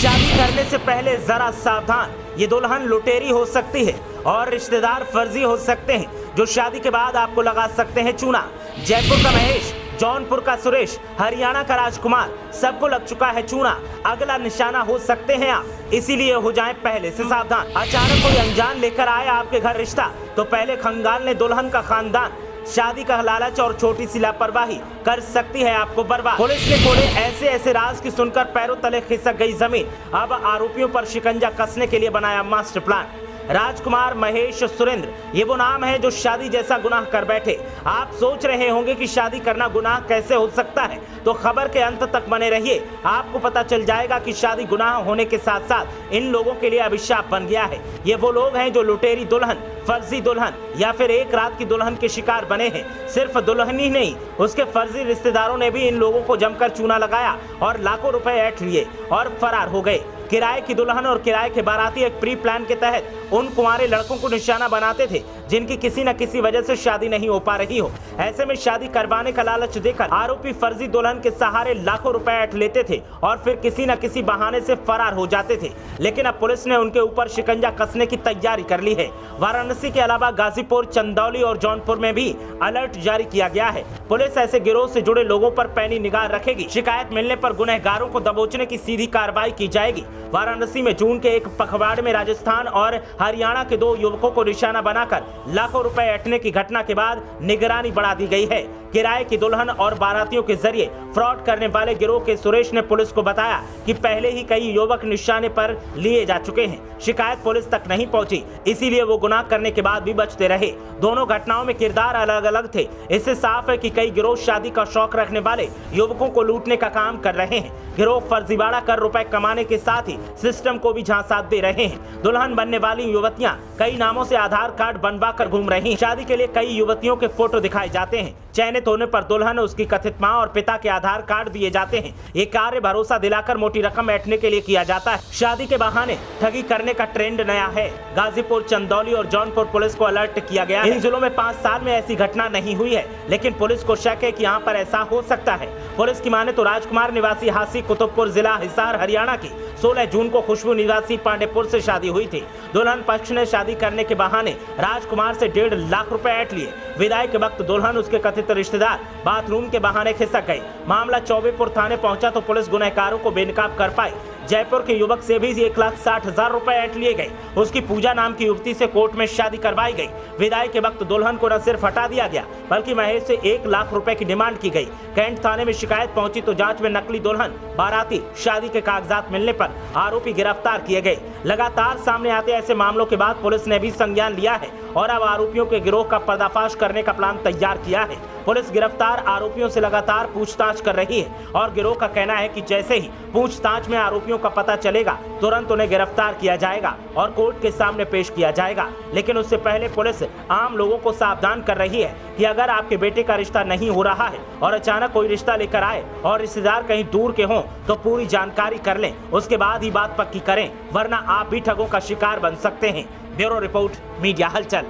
शादी करने से पहले जरा सावधान, ये दुल्हन लुटेरी हो सकती है और रिश्तेदार फर्जी हो सकते हैं जो शादी के बाद आपको लगा सकते हैं चूना। जयपुर का महेश, जौनपुर का सुरेश, हरियाणा का राजकुमार, सबको लग चुका है चूना। अगला निशाना हो सकते हैं आप, इसीलिए हो जाएं पहले से सावधान। अचानक कोई अनजान लेकर आए आपके घर रिश्ता तो पहले खंगाल ने दुल्हन का खानदान। शादी का लालच और छोटी सी लापरवाही कर सकती है आपको बर्बाद। पुलिस ने खोले ऐसे ऐसे राज की सुनकर पैरों तले खिसक गई जमीन। अब आरोपियों पर शिकंजा कसने के लिए बनाया मास्टर प्लान। राजकुमार, महेश, सुरेंद्र, ये वो नाम है जो शादी जैसा गुनाह कर बैठे। आप सोच रहे होंगे कि शादी करना गुनाह कैसे हो सकता है, तो खबर के अंत तक बने रहिए। आपको पता चल जाएगा कि शादी गुनाह होने के साथ साथ इन लोगों के लिए अभिशाप बन गया है। ये वो लोग हैं जो लुटेरी दुल्हन, फर्जी दुल्हन या फिर एक रात की दुल्हन के शिकार बने हैं। सिर्फ दुल्हन ही नहीं, उसके फर्जी रिश्तेदारों ने भी इन लोगों को जमकर चूना लगाया और लाखों रुपए ऐंठ लिए और फरार हो गए। किराए की दुल्हन और किराए के बाराती एक प्री प्लान के तहत उन कुंवारे लड़कों को निशाना बनाते थे जिनकी किसी न किसी वजह से शादी नहीं हो पा रही हो। ऐसे में शादी करवाने का लालच देकर आरोपी फर्जी दुल्हन के सहारे लाखों रुपए ऐंठ लेते थे और फिर किसी न किसी बहाने से फरार हो जाते थे। लेकिन अब पुलिस ने उनके ऊपर शिकंजा कसने की तैयारी कर ली है। वाराणसी के अलावा गाजीपुर, चंदौली और जौनपुर में भी अलर्ट जारी किया गया है। पुलिस ऐसे गिरोह से जुड़े लोगों पर पैनी निगाह रखेगी। शिकायत मिलने पर गुनहगारों को दबोचने की सीधी कार्रवाई की जाएगी। वाराणसी में जून के एक पखवाड़े में राजस्थान और हरियाणा के 2 युवकों को निशाना बनाकर लाखों रुपए ऐंठने की घटना के बाद निगरानी बढ़ा दी गई है। किराए की दुल्हन और बारातियों के जरिए फ्रॉड करने वाले गिरोह के सुरेश ने पुलिस को बताया कि पहले ही कई युवक निशाने पर लिए जा चुके हैं। शिकायत पुलिस तक नहीं पहुंची, इसीलिए वो गुनाह करने के बाद भी बचते रहे। दोनों घटनाओं में किरदार अलग अलग थे। इससे साफ है कि कई गिरोह शादी का शौक रखने वाले युवकों को लूटने का काम कर रहे हैं। गिरोह फर्जीवाड़ा कर रुपए कमाने के साथ ही सिस्टम को भी झांसा दे रहे हैं। दुल्हन बनने वाली युवतियां कई नामों से आधार कार्ड बनवा कर घूम रही हैं। शादी के लिए कई युवतियों के फोटो दिखाए जाते हैं। चयनित होने पर दुल्हन, उसकी कथित मां और पिता के आधार कार्ड दिए जाते हैं। ये कार्य भरोसा दिलाकर मोटी रकम ऐंठने के लिए किया जाता है। शादी के बहाने ठगी करने का ट्रेंड नया है। गाजीपुर, चंदौली और जौनपुर पुलिस को अलर्ट किया गया है। इन जिलों में 5 साल में ऐसी घटना नहीं हुई है, लेकिन पुलिस को शक है कि यहाँ पर ऐसा हो सकता है। पुलिस की माने तो राजकुमार निवासी हासी कुतुबपुर जिला हिसार हरियाणा की 16 जून को खुशबू निवासी पांडेपुर से शादी हुई थी। दुल्हन पक्ष ने शादी करने के बहाने राजकुमार से 1.5 लाख रुपए ऐंठ लिए। विदाई के वक्त दुल्हन, उसके कथित रिश्तेदार बाथरूम के बहाने खिसक गए। मामला चौबेपुर थाने पहुंचा तो पुलिस गुनहगारों को बेनकाब कर पाई। जयपुर के युवक से भी 1,60,000 रुपए ऐंठ लिए गए। उसकी पूजा नाम की युवती से कोर्ट में शादी करवाई गई। विदाई के वक्त दुल्हन को न सिर्फ हटा दिया गया, बल्कि महेश से 1 लाख रुपए की डिमांड की गई। कैंट थाने में शिकायत पहुंची तो जांच में नकली दुल्हन, बाराती, शादी के कागजात मिलने पर आरोपी गिरफ्तार किए गए। लगातार सामने आते ऐसे मामलों के बाद पुलिस ने भी संज्ञान लिया है और अब आरोपियों के गिरोह का पर्दाफाश करने का प्लान तैयार किया है। पुलिस गिरफ्तार आरोपियों से लगातार पूछताछ कर रही है और गिरोह का कहना है कि जैसे ही पूछताछ में आरोपियों का पता चलेगा, तुरंत उन्हें गिरफ्तार किया जाएगा और कोर्ट के सामने पेश किया जाएगा। लेकिन उससे पहले पुलिस आम लोगों को सावधान कर रही है कि अगर आपके बेटे का रिश्ता नहीं हो रहा है और अचानक कोई रिश्ता लेकर आए और रिश्तेदार कहीं दूर के हों, तो पूरी जानकारी कर लें, उसके बाद ही बात पक्की करें, वरना आप भी ठगों का शिकार बन सकते हैं। ब्यूरो रिपोर्ट, मीडिया हलचल।